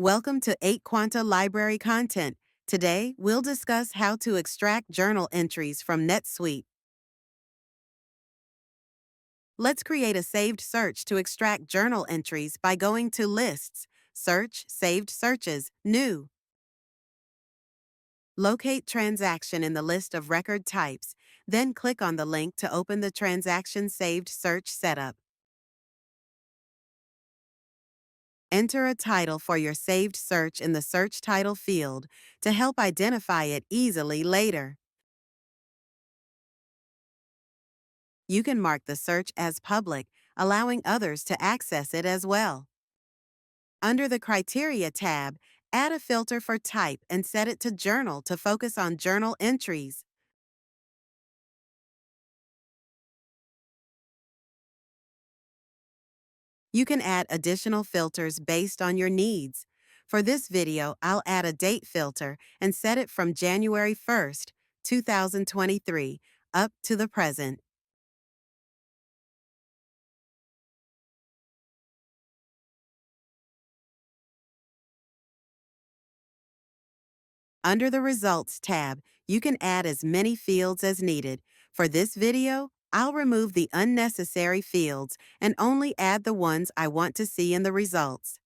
Welcome to 8 Quanta Library Content. Today, we'll discuss how to extract journal entries from NetSuite. Let's create a saved search to extract journal entries by going to Lists, Search, Saved Searches, New. Locate Transaction in the list of record types, then click on the link to open the transaction saved search setup. Enter a title for your saved search in the Search Title field to help identify it easily later. You can mark the search as public, allowing others to access it as well. Under the Criteria tab, add a filter for type and set it to Journal to focus on journal entries. You can add additional filters based on your needs. For this video, I'll add a date filter and set it from January 1st, 2023, up to the present. Under the Results tab, you can add as many fields as needed. For this video, I'll remove the unnecessary fields and only add the ones I want to see in the results.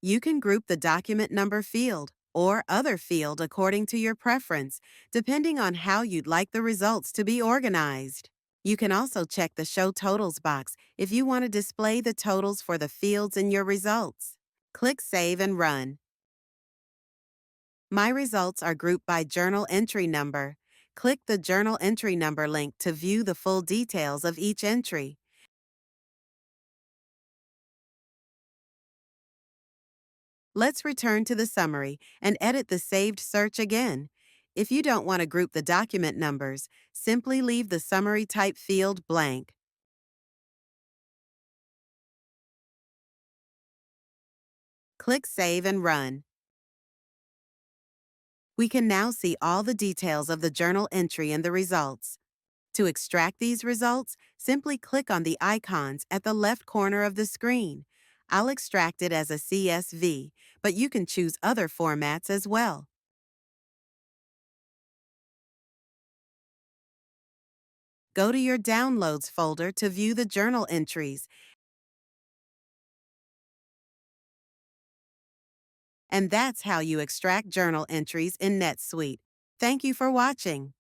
You can group the document number field or other field according to your preference, depending on how you'd like the results to be organized. You can also check the Show Totals box if you want to display the totals for the fields in your results. Click Save and Run. My results are grouped by journal entry number. Click the Journal Entry Number link to view the full details of each entry. Let's return to the summary and edit the saved search again. If you don't want to group the document numbers, simply leave the summary type field blank. Click Save and Run. We can now see all the details of the journal entry in the results. To extract these results, simply click on the icons at the left corner of the screen. I'll extract it as a CSV, but you can choose other formats as well. Go to your Downloads folder to view the journal entries, and that's how you extract journal entries in NetSuite. Thank you for watching.